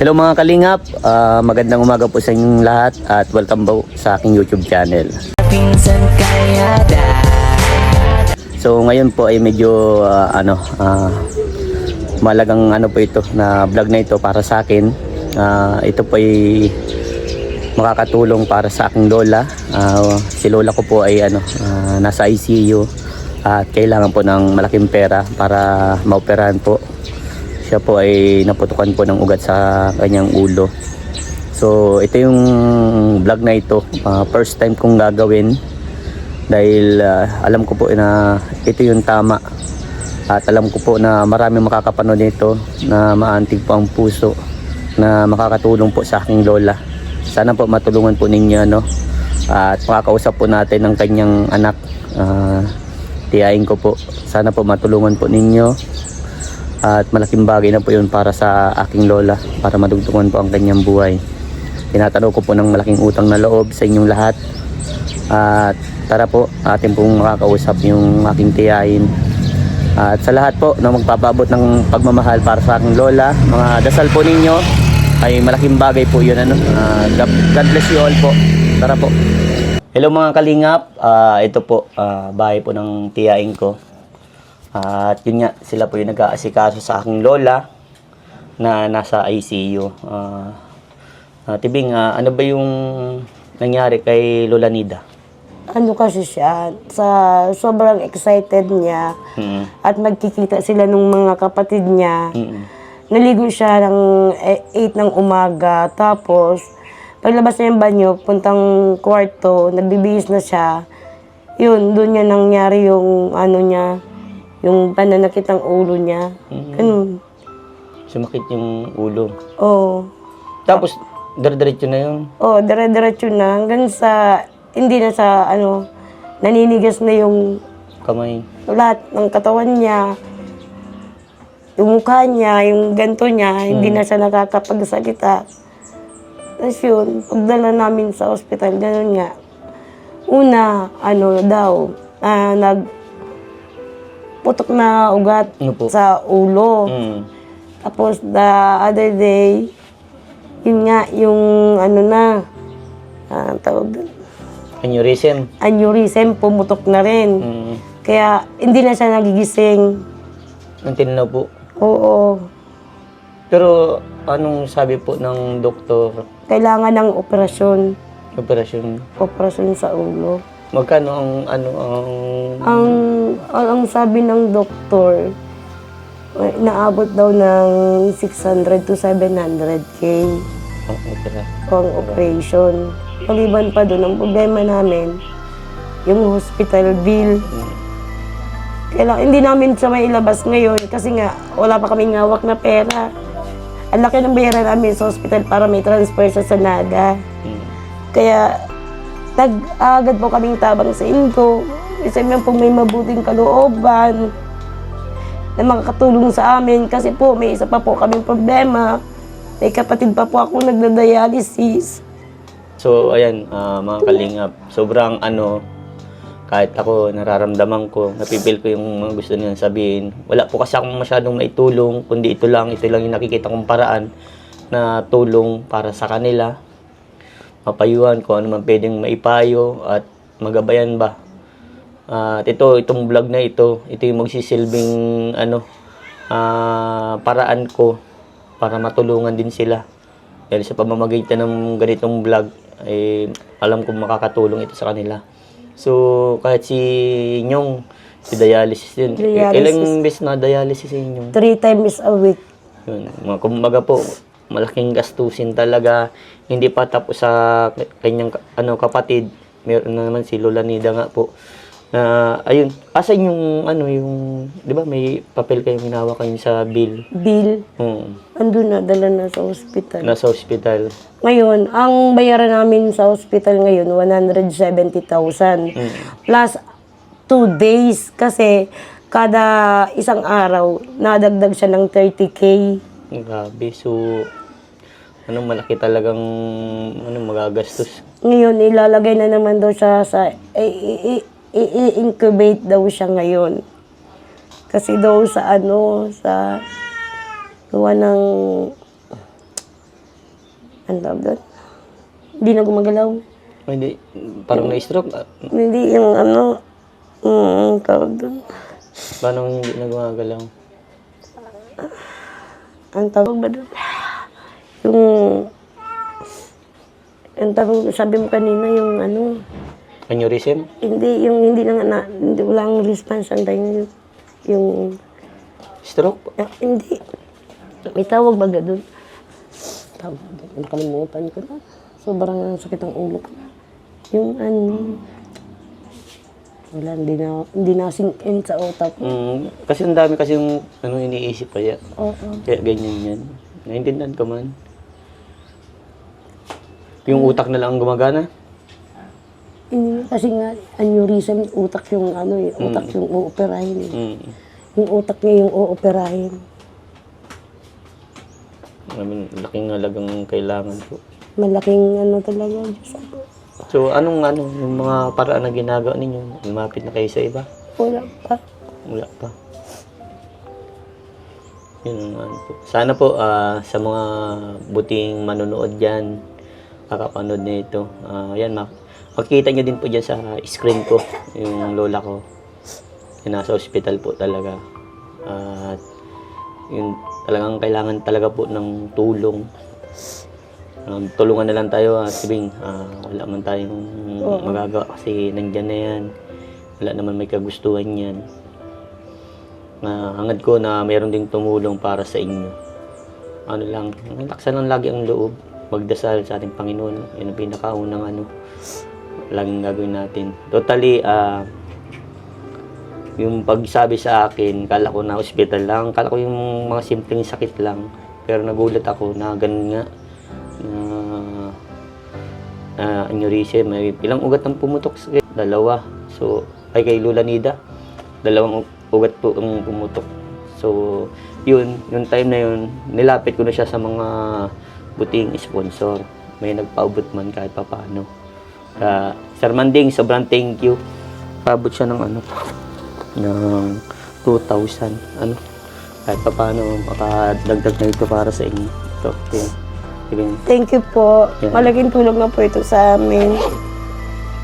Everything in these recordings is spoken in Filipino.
Hello mga kalingap, magandang umaga po sa inyong lahat at welcome po sa aking YouTube channel. So ngayon po ay medyo malagang po ito na vlog na ito para sa akin. Ito po ay makakatulong para sa aking lola. Si lola ko po ay nasa ICU at kailangan po ng malaking pera para maoperahan po. Siya po ay naputukan po ng ugat sa kanyang ulo. So ito yung vlog na ito, first time kong gagawin dahil alam ko po na ito yung tama at alam ko po na maraming makakapanood nito na maantig po ang puso na makakatulong po sa aking lola. Sana po matulungan po ninyo at makakausap po natin ng kanyang anak, tiyain ko po. Sana po matulungan po ninyo. At malaking bagay na po yun para sa aking lola, para madugtungan po ang kanyang buhay. Tinatanaw ko po ng malaking utang na loob sa inyong lahat. At tara po, atin pong makakausap yung aking tiyain. At sa lahat po na magpapaabot ng pagmamahal para sa aking lola, mga dasal po ninyo ay malaking bagay po yun. God bless you all po. Tara po. Hello mga kalingap, ito po bahay po ng tiyain ko. At yun nga, sila po yung nag-aasikaso sa aking lola na nasa ICU. Tibing, ano ba yung nangyari kay Lola Nida? Ano kasi siya, sa sobrang excited niya at magkikita sila nung mga kapatid niya. Naligo siya ng 8 ng umaga, tapos paglabas niya yung banyo, puntang kwarto, nagbibihis na siya. Yun, doon niya nangyari yung niya, yung pananakit ng ulo niya. Ganun. Sumakit yung ulo. Oo. Tapos, dire-diretso na yun? Oo, dire-diretso na. Hanggang sa, hindi na sa, naninigas na yung Kamay. lahat ng katawan niya. Yung mukha niya, yung ganto niya, hindi na siya nakakapagsalita. Tapos yun, pagdala namin sa ospital, gano'n nga. Una, putok na ugat sa ulo. Tapos the other day, yun nga, yung tawag doon? Aneurysm. Aneurysm, pumutok na rin. Kaya hindi na siya nagigising. Ang tinaw po. Oo. Pero anong sabi po ng doktor? Kailangan ng operasyon. Operasyon. Operasyon sa ulo. Magkano Ang sabi ng doktor, naabot daw ng 600 to 700K ang operation. Pag-iban pa doon, ang problema namin, yung hospital bill. Hindi namin siya may ilabas ngayon kasi nga wala pa kaming hawak na pera. Ang laki ng bayaran namin sa hospital para may transfer siya sa NAGA. Kaya agad po kaming tabang sa inko. Isa man po may mabuting kalooban na makakatulong sa amin kasi po may isa pa po kaming problema. May kapatid pa po ako nagda-dialysis. So ayan, mga kalingap, sobrang kahit ako nararamdaman ko, napipil ko yung mga gusto nilang sabihin. Wala po kasi akong masyadong maitulong, kundi ito lang yung nakikita kong paraan na tulong para sa kanila. Mapayuhan kung ano man pwedeng maipayo at magabayan ba. At itong vlog na ito yung magsisilbing paraan ko para matulungan din sila. Dahil sa pamamagitan ng ganitong vlog, alam kong makakatulong ito sa kanila. So, kahit si Nyong, si dialysis din. Ilang beses na dialysis si Nyong? 3 times a week. Yun, kumbaga po, malaking gastusin talaga. Hindi pa tapos sa kanyang kapatid. Meron na naman si Lola Nida nga po. Ayun, asan yung di ba may papel kayong hinawa kayo sa bill? Bill? Andun na, dala na sa ospital. Nasa ospital. Ngayon, ang bayaran namin sa ospital ngayon, 170,000. Plus 2 days kasi kada isang araw, nadagdag siya ng 30K. Grabe. So, malaki talagang magagastos. Ngayon, ilalagay na naman daw siya sa i-incubate daw siya ngayon. Kasi daw sa sa gawa ng Ang tawag doon? Hindi na gumagalaw. Hindi, parang na-stroke. Hindi yung ano, ang tawag doon. Paano hindi na gumagalaw? Ang tawag ba doon? Yung tawag, sabi mo kanina, yung ano, Aneurysm? hindi, yung hindi na, hindi walang response ang tayo, yung, Stroke? hindi. May tawag ba doon? Tawag doon, nakalimutan ko na. Sobrang sakit ang ulo ko. Yung ano, wala, hindi na sink in sa utak ko. Kasi ang dami kasi yung ano, iniisip kaya. Oo. Kaya ganyan yan. Naintindihan ko man. Yung utak na lang ang gumagana? Hindi, kasi nga, aneurysm, utak yung ano eh, utak yung uoperahin eh. Yung utak niya yung uoperahin. Laking halagang kailangan po. Malaking ano talaga, Diyos ko. So, anong yung mga paraan na ginagawa ninyo? Lumapit na kayo sa iba? Wala pa. Wala pa. Yun ang ano po. Sana po sa mga buting manonood dyan, kakapanood na ito. Yan, makikita nyo din po dyan sa screen ko, yung lola ko. Yung nasa hospital po talaga. At yun, talagang kailangan talaga po ng tulong. Tulungan na lang tayo, Tibing. Wala man tayong magagawa kasi nandyan na yan. Wala naman may kagustuhan yan. Hangad ko na mayroon ding tumulong para sa inyo. Ano lang, laksan lang lagi ang loob. Magdasal sa ating Panginoon. Yun ang pinakaunang laging gagawin natin. Totally, yung pagsabi sa akin, kala ko na hospital lang. Kala ko yung mga simpleng sakit lang. Pero nagulat ako na ganun nga. Aneurysm, may ilang ugat ang pumutok sa dalawa. So, kay Lola Nida, 2 ugat po ang pumutok. So, yung time na yun, nilapit ko na siya sa mga buting sponsor. May nagpaubot man kahit papaano. Sir Manding, sobrang thank you. Paabot siya ng ng 2,000. Kahit papaano, makadagdag na ito para sa inyo. So, Thank you po. Yeah. Malaking tulong na po ito sa amin.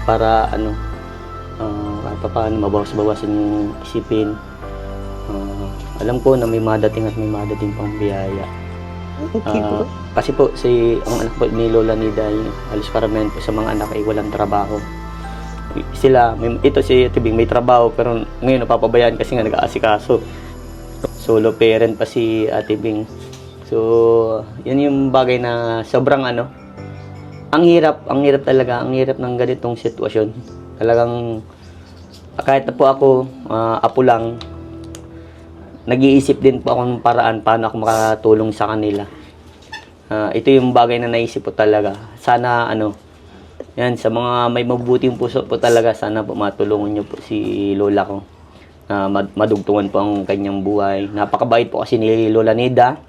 Para kahit papaano mabawas-bawasan yung isipin. Alam ko na may madating at may madating pang biyaya. Thank you po. Kasi po, ang anak po ni Lola Nida, halos karamihan po sa mga anak ay walang trabaho. Sila, ito si Tibing may trabaho pero ngayon napapabayaan kasi nga nag-aasikaso. Solo parent pa si Ate Bing. So, yan yung bagay na sobrang ang hirap talaga, ang hirap ng ganitong sitwasyon. Talagang, kahit na po ako, apo lang, nag-iisip din po ako ng paraan paano ako makatulong sa kanila. Ito yung bagay na naisip po talaga. Sana, yan, sa mga may mabuting puso po talaga, sana po matulungan nyo po si Lola ko. Madugtungan po ang kanyang buhay. Napakabait po kasi ni Lola Nida.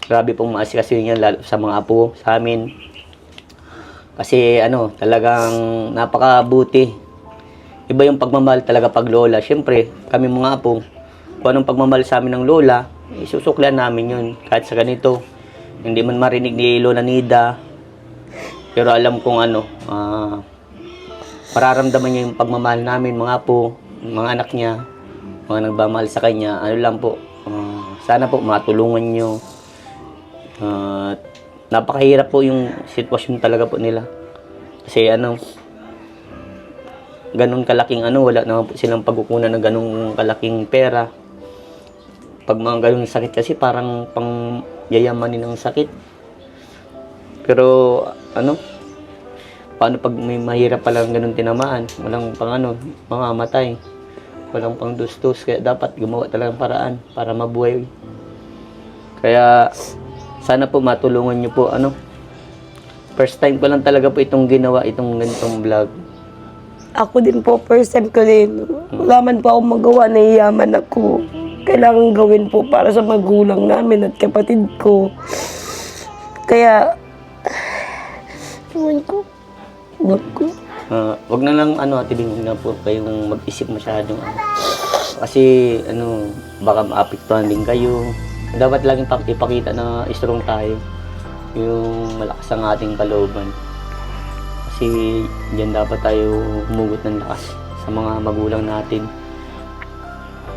Grabe pong maasikaso niya lalo sa mga apo, sa amin. Kasi talagang napakabuti. Iba yung pagmamahal talaga pag lola. Siyempre, kami mga apo, kung anong pagmamahal sa amin ng lola, isusuklan namin yun. Kahit sa ganito, hindi man marinig ni Lola Nida. Pero alam kong mararamdaman niya yung pagmamahal namin, mga apo, mga anak niya, mga nagmamahal sa kanya. Lang po, sana po matulungan niyo. Napakahirap po yung sitwasyon talaga po nila. Kasi ganun kalaking wala naman po silang pagkukunan ng ganung kalaking pera. Pag mga ganun sakit kasi parang pang yayamanin ng sakit. Pero paano pag may mahirap palang ganun tinamaan? Walang pang mamamatay. Walang pang dustos. Kaya dapat gumawa talagang paraan para mabuhay. Kaya sana po matulungan nyo po. First time ko lang talaga po itong ginawa, itong ganitong vlog. Ako din po, first time ko din. Wala man po akong magawa, naiyaman ako. Kailangan gawin po para sa magulang namin at kapatid ko. Kaya, ewan ko. Wag na lang Ate Bing, na po kayong mag-isip masyadong kasi baka maapektuhan din kayo. Dapat laging ipakita na strong tayo. yung malakas ang ating kalooban. Kasi diyan dapat tayo humugot ng lakas sa mga magulang natin,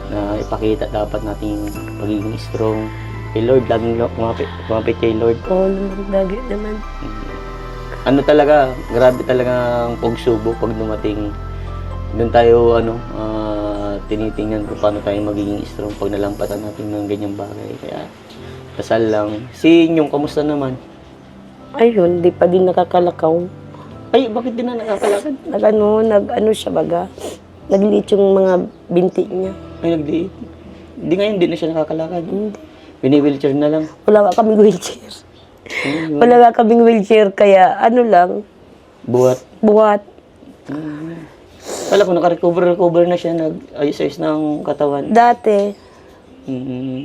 na ipakita dapat natin pagiging strong kay Lord, laging kumapit kay Lord. Oo naman, lagi naman. Ano talaga, grabe talaga ang pagsubok pag dumating. Doon tayo tinitingnan kung paano tayo magiging strong pag nalampatan natin ng ganyang bagay. Kaya dasal lang. Si Inyong, kamusta naman? Ayun, di pa din nakakalakaw. Ay, bakit din na nakakalakad? Nag-ano siya baga. Nagliit yung mga binti niya. Ay, nagdiit. Hindi ngayon, hindi na siya nakakalakad. Hindi. Bini-wheelchair na lang. Wala nga kaming wheelchair. Wala nga kaming wheelchair, kaya ano lang, Buhat. buhat. Kala ko, naka-recover na siya, nag-ayos-ayos ng katawan. Dati, Mm-hmm.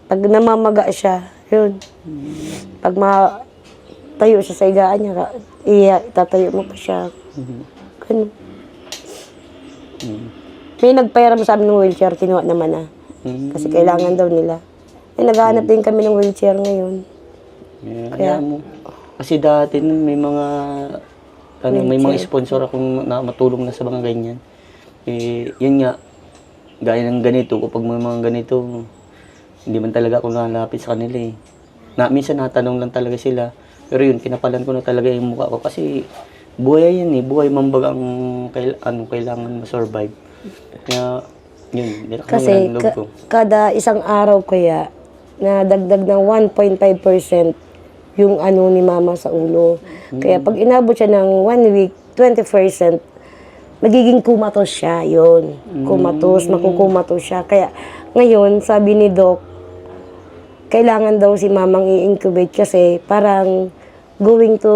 pag namamaga siya, yun. Pag tayo siya sa higaan niya, itatayo mo pa siya. Ganun. May nagpairam sa amin ng wheelchair, kinuha naman na. Kasi kailangan daw nila. Naghahanap din kami ng wheelchair ngayon. Kaya mo. Kasi dati nun, may mga sponsor akong na matulong na sa mga ganyan. Yun nga, gaya ng ganito, kapag may mga ganito, hindi man talaga ako nalapit sa kanila eh. Minsan natanong lang talaga sila. Pero yun, kinapalan ko na talaga yung mukha ko kasi buhay yan eh. Buhay mambag ang kailangan ma-survive. Kaya, yun, Kasi ng loob ko. kada isang araw kaya, na dagdag ng 1.5% yung ni mama sa ulo. Kaya pag inabot siya ng 1 week, 20%, magiging kumatos siya, yun. Makukumatos siya. Kaya ngayon, sabi ni Doc, kailangan daw si mamang i-incubate kasi parang going to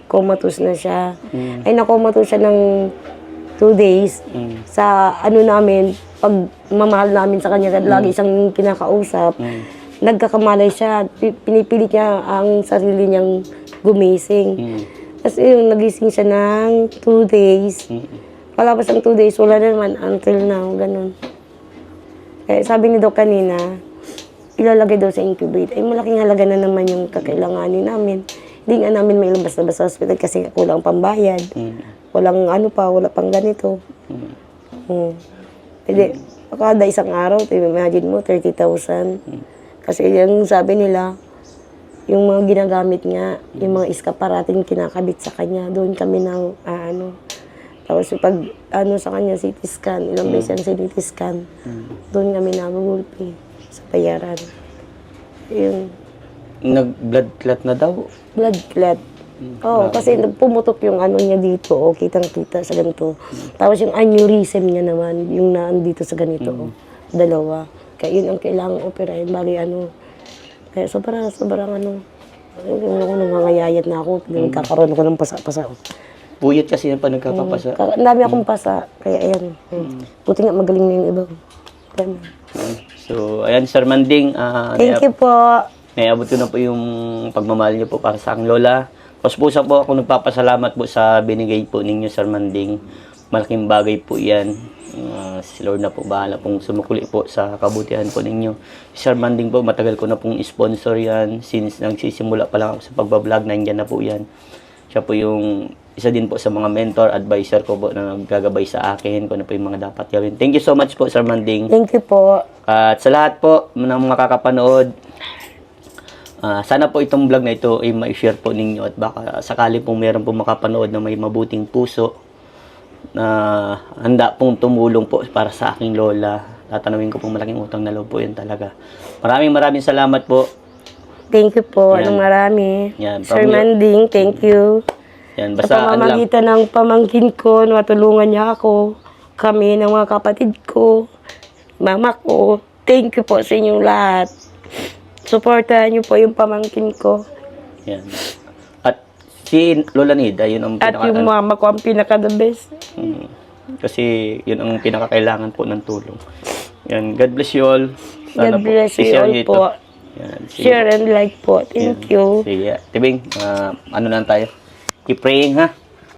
comatose na siya. Ay nakomatos siya ng 2 days. Sa namin, pag mamahal namin sa kanya, lagi isang kinakausap, nagkakamalay siya. Pinipilit niya ang sarili niyang gumising. Kasi yung nagising siya ng 2 days. Palabas ng 2 days, wala na naman until now, ganun. Kaya sabi ni Doc kanina, ilalagay daw sa incubate. Ay malaking halaga na naman yung kakailanganin namin. Hindi nga namin may ilabas-labas sa hospital kasi kulang pambayad. Walang wala pang ganito. Pwede, kada isang araw, imagine mo, 30,000. Kasi yung sabi nila, yung mga ginagamit niya, yung mga iskaparating kinakabit sa kanya, doon kami ng Tapos pag sa kanya, CT scan, ilang beses ang CT scan, doon kami nagugulpi sa bayaran. Yung Nag-blood clot na daw. blood clot. Oo, kasi pumutok yung niya dito, kitang-kita sa ganito. Tapos yung aneurysm niya naman, yung naandito sa ganito, dalawa. Kaya yun ang kailangang operahin, bali Kaya sobrang nangangayayat na ako, nagkakaroon ako ng pasa-pasa. Puyat kasi yan pa nagkapapasa. Ang dami akong pasa, kaya ayan. Buti nga magaling na yung iba. Ganun. So, ayan, Sir Manding. Thank you po. Naiabot ko na po yung pagmamahal niyo po para sa aking lola. Puspusa po ako nagpapasalamat po sa binigay po ninyo, Sir Manding. Malaking bagay po yan. Si Lord na po bahala pong sumukuli po sa kabutihan po ninyo. Si Sir Manding po, matagal ko na pong sponsor yan. Since nagsisimula pa lang ako sa pagbablog, nandiyan na po yan. Siya po yung isa din po sa mga mentor, advisor ko po na naggagabay sa akin kung ano po yung mga dapat gawin. Thank you so much po, Sir Manding. Thank you po. At sa lahat po ng mga kakapanood, sana po itong vlog na ito ay ma-share po ninyo at baka sakali pong meron pong makapanood na may mabuting puso na handa pong tumulong po para sa aking lola. Tatanawin ko pong malaking utang na loob po yun talaga. Maraming salamat po. Thank you po. Yan. Anong marami. Yan, Sir Manding, thank you. Yan, Sa basta pamamagitan ng pamangkin ko, natulungan niya ako, kami ng mga kapatid ko, mama ko. Thank you po sa inyong lahat. Suportahan niyo po yung pamangkin ko. Yan. At si Lola Nida, yun ang At yung mama ko ang pinaka-the best. Kasi yun ang pinakakailangan po ng tulong. Yan, God bless you all. God bless you i-share all niyo ito. po. Yan, Share and like po. Thank you. Sige, Tibing, ano lang tayo? Keep praying ha.